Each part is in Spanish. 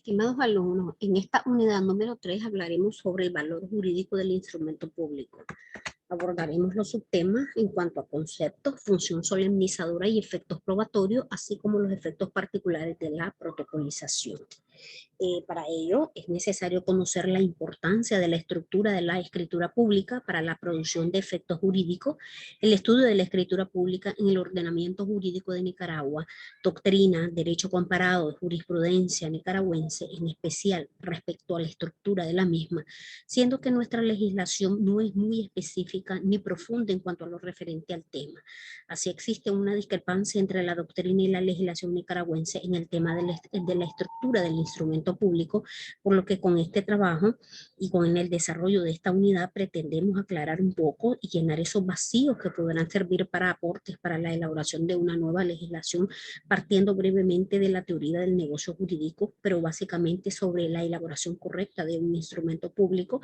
Estimados alumnos, en esta unidad número 3 hablaremos sobre el valor jurídico del instrumento público. Abordaremos los subtemas en cuanto a conceptos, función solemnizadora y efectos probatorios, así como los efectos particulares de la protocolización. Para ello es necesario conocer la importancia de la estructura de la escritura pública para la producción de efectos jurídicos, el estudio de la escritura pública en el ordenamiento jurídico de Nicaragua, doctrina, derecho comparado, jurisprudencia nicaragüense, en especial respecto a la estructura de la misma, siendo que nuestra legislación no es muy específica ni profunda en cuanto a lo referente al tema. Así existe una discrepancia entre la doctrina y la legislación nicaragüense en el tema de la estructura del instrumento público, por lo que con este trabajo y con el desarrollo de esta unidad pretendemos aclarar un poco y llenar esos vacíos que podrán servir para aportes para la elaboración de una nueva legislación, partiendo brevemente de la teoría del negocio jurídico, pero básicamente sobre la elaboración correcta de un instrumento público,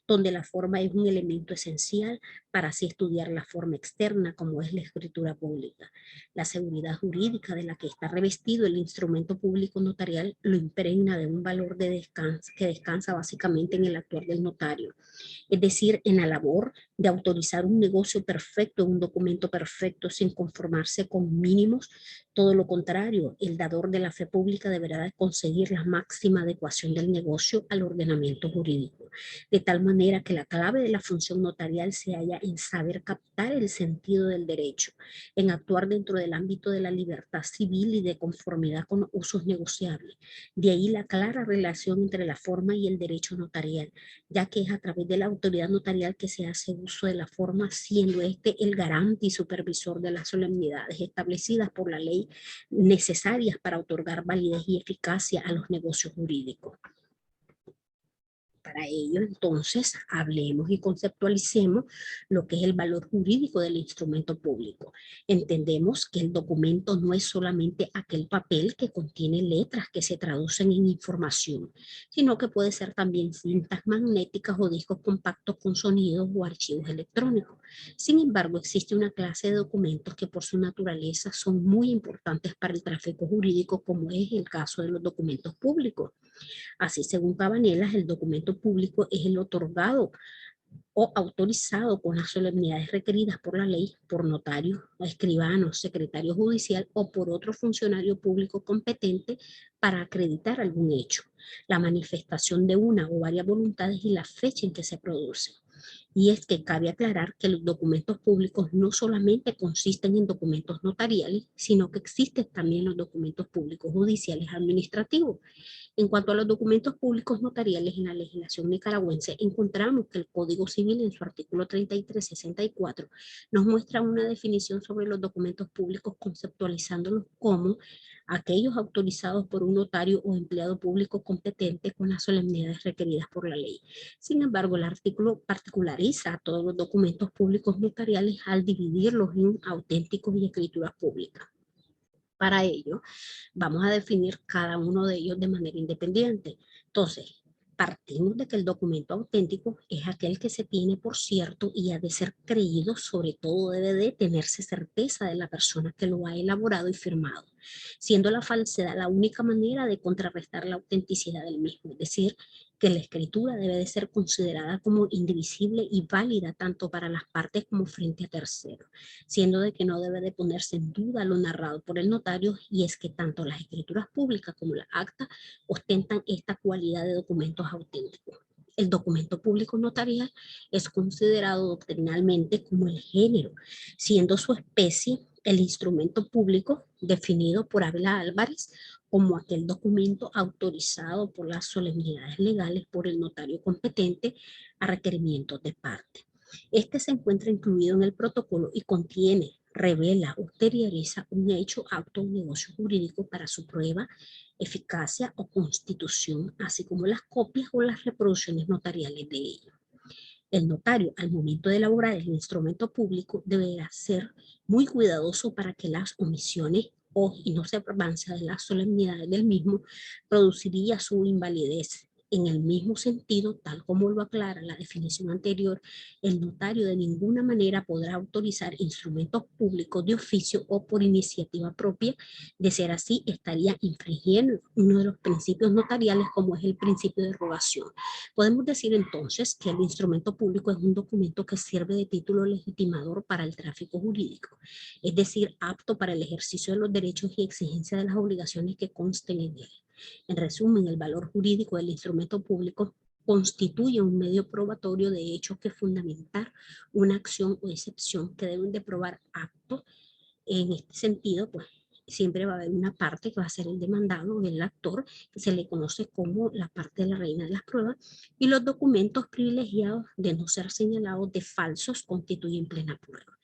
donde la forma es un elemento esencial para así estudiar la forma externa como es la escritura pública. La seguridad jurídica de la que está revestido el instrumento público notarial lo impregna de un valor de descanso, que descansa básicamente en el actuar del notario, es decir, en la labor de autorizar un negocio perfecto, un documento perfecto sin conformarse con mínimos. Todo lo contrario, el dador de la fe pública deberá conseguir la máxima adecuación del negocio al ordenamiento jurídico, de tal manera que la clave de la función notarial se halla en saber captar el sentido del derecho, en actuar dentro del ámbito de la libertad civil y de conformidad con usos negociables. De ahí la clara relación entre la forma y el derecho notarial, ya que es a través de la autoridad notarial que se hace uso de la forma, siendo este el garante y supervisor de las solemnidades establecidas por la ley necesarias para otorgar validez y eficacia a los negocios jurídicos. Para ello, entonces, hablemos y conceptualicemos lo que es el valor jurídico del instrumento público. Entendemos que el documento no es solamente aquel papel que contiene letras que se traducen en información, sino que puede ser también cintas magnéticas o discos compactos con sonidos o archivos electrónicos. Sin embargo, existe una clase de documentos que por su naturaleza son muy importantes para el tráfico jurídico, como es el caso de los documentos públicos. Así, según Cabanelas, el documento público es el otorgado o autorizado con las solemnidades requeridas por la ley por notario, escribano, secretario judicial o por otro funcionario público competente para acreditar algún hecho, la manifestación de una o varias voluntades y la fecha en que se produce. Y es que cabe aclarar que los documentos públicos no solamente consisten en documentos notariales, sino que existen también los documentos públicos judiciales administrativos. En cuanto a los documentos públicos notariales en la legislación nicaragüense, encontramos que el Código Civil en su artículo 3364 nos muestra una definición sobre los documentos públicos, conceptualizándolos como aquellos autorizados por un notario o empleado público competente con las solemnidades requeridas por la ley. Sin embargo, el artículo particulariza a todos los documentos públicos notariales al dividirlos en auténticos y escrituras públicas. Para ello, vamos a definir cada uno de ellos de manera independiente. Entonces, partimos de que el documento auténtico es aquel que se tiene por cierto y ha de ser creído, sobre todo debe de tenerse certeza de la persona que lo ha elaborado y firmado, siendo la falsedad la única manera de contrarrestar la autenticidad del mismo, es decir, que la escritura debe de ser considerada como indivisible y válida tanto para las partes como frente a terceros, siendo de que no debe de ponerse en duda lo narrado por el notario, y es que tanto las escrituras públicas como las actas ostentan esta cualidad de documentos auténticos. El documento público notarial es considerado doctrinalmente como el género, siendo su especie el instrumento público definido por Ávila Álvarez como aquel documento autorizado por las solemnidades legales por el notario competente a requerimientos de parte. Este se encuentra incluido en el protocolo y contiene, revela o exterioriza un hecho, acto o negocio jurídico para su prueba, eficacia o constitución, así como las copias o las reproducciones notariales de ello. El notario, al momento de elaborar el instrumento público, deberá ser muy cuidadoso para que las omisiones o inobservancia de las solemnidades del mismo produciría su invalidez En el mismo sentido, tal como lo aclara la definición anterior, el notario de ninguna manera podrá autorizar instrumentos públicos de oficio o por iniciativa propia. De ser así, estaría infringiendo uno de los principios notariales, como es el principio de rogación. Podemos decir entonces que el instrumento público es un documento que sirve de título legitimador para el tráfico jurídico, es decir, apto para el ejercicio de los derechos y exigencia de las obligaciones que consten en él. En resumen, el valor jurídico del instrumento público constituye un medio probatorio de hechos que fundamentar una acción o excepción que deben de probar actos. En este sentido, pues siempre va a haber una parte que va a ser el demandado, el actor, que se le conoce como la parte de la reina de las pruebas, y los documentos privilegiados de no ser señalados de falsos constituyen plena prueba.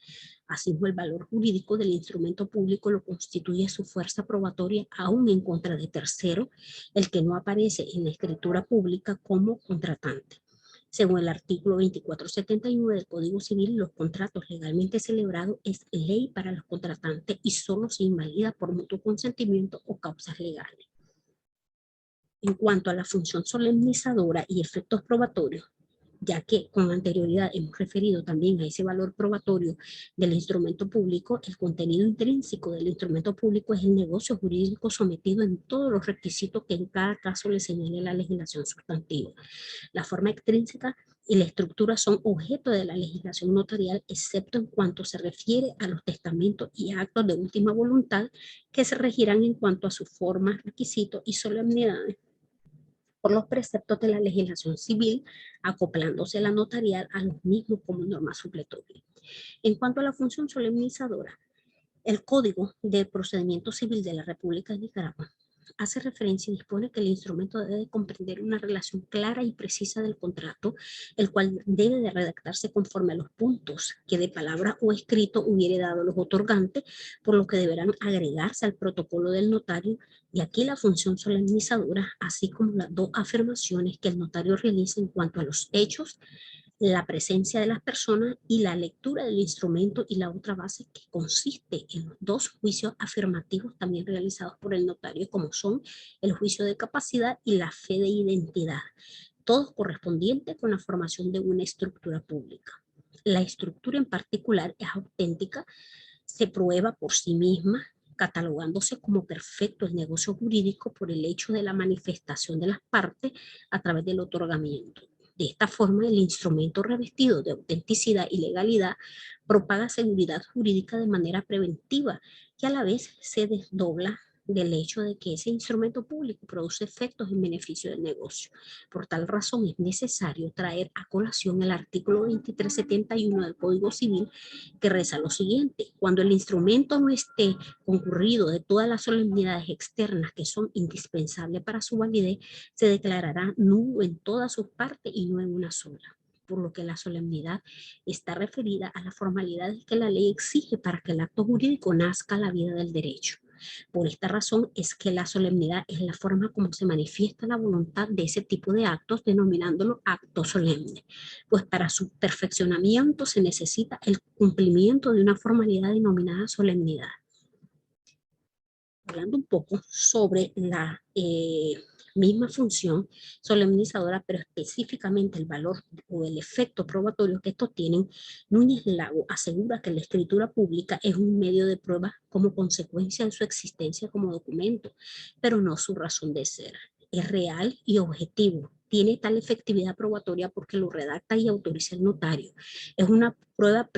Asimismo, el valor jurídico del instrumento público lo constituye su fuerza probatoria aún en contra de tercero, el que no aparece en la escritura pública como contratante. Según el artículo 2479 del Código Civil, los contratos legalmente celebrados es ley para los contratantes y solo se invalida por mutuo consentimiento o causas legales. En cuanto a la función solemnizadora y efectos probatorios, ya que con anterioridad hemos referido también a ese valor probatorio del instrumento público, el contenido intrínseco del instrumento público es el negocio jurídico sometido en todos los requisitos que en cada caso le señale la legislación sustantiva. La forma extrínseca y la estructura son objeto de la legislación notarial, excepto en cuanto se refiere a los testamentos y actos de última voluntad, que se regirán en cuanto a sus formas, requisitos y solemnidades por los preceptos de la legislación civil, acoplándose la notarial a los mismos como norma supletoria. En cuanto a la función solemnizadora, el Código de Procedimiento Civil de la República de Nicaragua hace referencia y dispone que el instrumento debe comprender una relación clara y precisa del contrato, el cual debe de redactarse conforme a los puntos que de palabra o escrito hubiere dado los otorgantes, por lo que deberán agregarse al protocolo del notario, y aquí la función solemnizadora, así como las dos afirmaciones que el notario realiza en cuanto a los hechos, la presencia de las personas y la lectura del instrumento, y la otra base que consiste en los dos juicios afirmativos también realizados por el notario, como son el juicio de capacidad y la fe de identidad, todos correspondientes con la formación de una estructura pública. La estructura en particular es auténtica, se prueba por sí misma, catalogándose como perfecto el negocio jurídico por el hecho de la manifestación de las partes a través del otorgamiento. De esta forma, el instrumento revestido de autenticidad y legalidad propaga seguridad jurídica de manera preventiva, que a la vez se desdobla del hecho de que ese instrumento público produce efectos en beneficio del negocio. Por tal razón, es necesario traer a colación el artículo 2371 del Código Civil, que reza lo siguiente: cuando el instrumento no esté concurrido de todas las solemnidades externas que son indispensables para su validez, se declarará nulo en todas sus partes y no en una sola, por lo que la solemnidad está referida a las formalidades que la ley exige para que el acto jurídico nazca a la vida del derecho. Por esta razón es que la solemnidad es la forma como se manifiesta la voluntad de ese tipo de actos, denominándolo acto solemne, pues para su perfeccionamiento se necesita el cumplimiento de una formalidad denominada solemnidad. Hablando un poco sobre la misma función solemnizadora, pero específicamente el valor o el efecto probatorio que estos tienen, Núñez Lago asegura que la escritura pública es un medio de prueba como consecuencia de su existencia como documento, pero no su razón de ser. Es real y objetivo. Tiene tal efectividad probatoria porque lo redacta y autoriza el notario. Es una prueba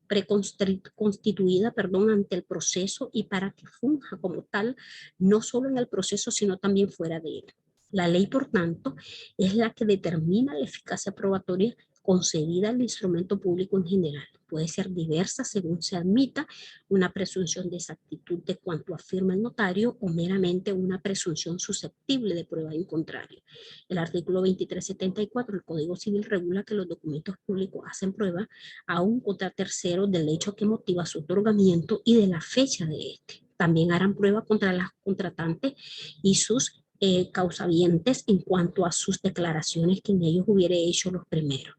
preconstituida, ante el proceso, y para que funja como tal, no solo en el proceso, sino también fuera de él. La ley, por tanto, es la que determina la eficacia probatoria concedida al instrumento público en general. Puede ser diversa según se admita una presunción de exactitud de cuanto afirma el notario, o meramente una presunción susceptible de prueba en contrario. El artículo 2374 del Código Civil regula que los documentos públicos hacen prueba aún contra terceros del hecho que motiva su otorgamiento y de la fecha de este. También harán prueba contra las contratantes y sus causavientes en cuanto a sus declaraciones que en ellos hubiere hecho los primeros.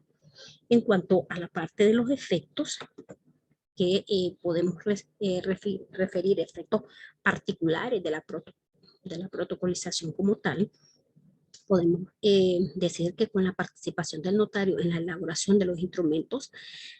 En cuanto a la parte de los efectos, que podemos referir efectos particulares de la protocolización como tal, podemos decir que con la participación del notario en la elaboración de los instrumentos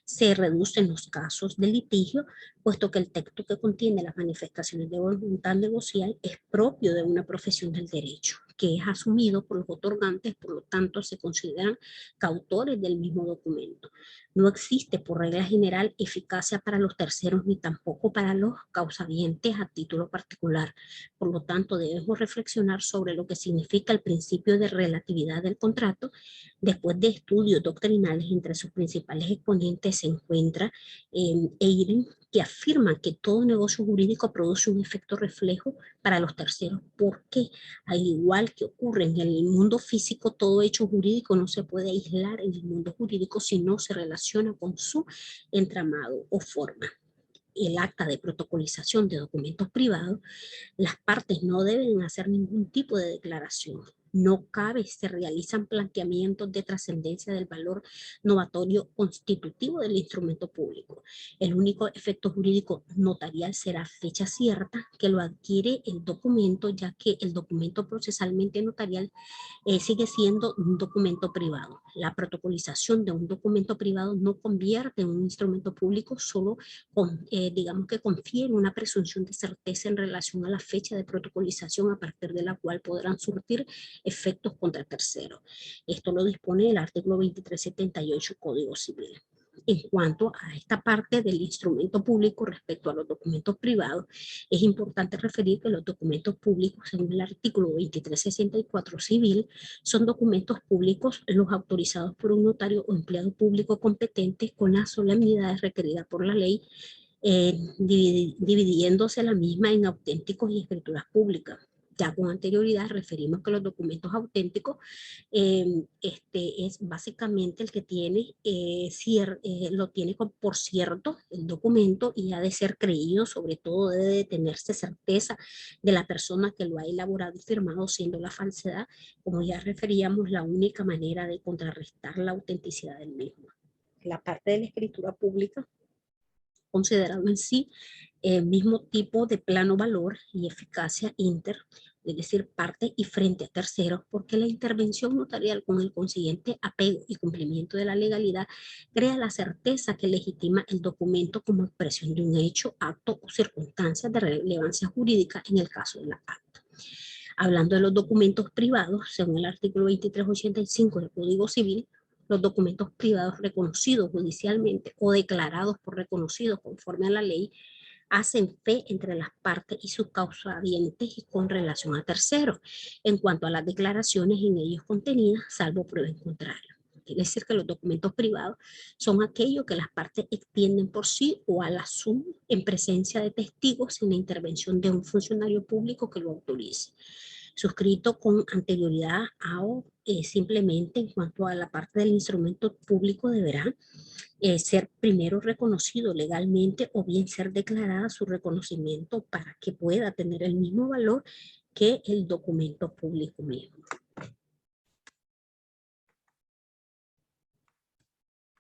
se reducen los casos de litigio, puesto que el texto que contiene las manifestaciones de voluntad negocial es propio de una profesión del derecho, que es asumido por los otorgantes, por lo tanto se consideran cautores del mismo documento. No existe por regla general eficacia para los terceros ni tampoco para los causavientes a título particular. Por lo tanto, debemos reflexionar sobre lo que significa el principio de relatividad del contrato. Después de estudios doctrinales, entre sus principales exponentes se encuentra Eyring, que afirma que todo negocio jurídico produce un efecto reflejo para los terceros, porque al igual que ocurre en el mundo físico, todo hecho jurídico no se puede aislar en el mundo jurídico si no se relaciona con su entramado o forma. El acta de protocolización de documentos privados, las partes no deben hacer ningún tipo de declaración. No cabe, se realizan planteamientos de trascendencia del valor novatorio constitutivo del instrumento público. El único efecto jurídico notarial será fecha cierta que lo adquiere el documento, ya que el documento procesalmente notarial sigue siendo un documento privado. La protocolización de un documento privado no convierte en un instrumento público, solo digamos que confiere una presunción de certeza en relación a la fecha de protocolización a partir de la cual podrán surtir efectos contra terceros. Esto lo dispone el artículo 2378 Código Civil. En cuanto a esta parte del instrumento público respecto a los documentos privados, es importante referir que los documentos públicos, según el artículo 2364 civil, son documentos públicos los autorizados por un notario o empleado público competente con las solemnidades requeridas por la ley, dividiéndose la misma en auténticos y escrituras públicas. Ya con anterioridad referimos que los documentos auténticos es básicamente el que tiene, lo tiene por cierto el documento y ha de ser creído, sobre todo debe de tenerse certeza de la persona que lo ha elaborado y firmado, siendo la falsedad, como ya referíamos, la única manera de contrarrestar la autenticidad del mismo. La parte de la escritura pública, considerado en sí el mismo tipo de plano valor y eficacia inter, es decir, parte y frente a terceros, porque la intervención notarial con el consiguiente apego y cumplimiento de la legalidad crea la certeza que legitima el documento como expresión de un hecho, acto o circunstancia de relevancia jurídica en el caso de la acta. Hablando de los documentos privados, según el artículo 2385 del Código Civil, los documentos privados reconocidos judicialmente o declarados por reconocidos conforme a la ley hacen fe entre las partes y sus causavientes con relación a terceros en cuanto a las declaraciones en ellos contenidas, salvo prueba en contrario. Quiere decir que los documentos privados son aquellos que las partes extienden por sí o al asumir en presencia de testigos sin la intervención de un funcionario público que lo autorice. Suscrito con anterioridad a o simplemente en cuanto a la parte del instrumento público deberá ser primero reconocido legalmente o bien ser declarada su reconocimiento para que pueda tener el mismo valor que el documento público mismo.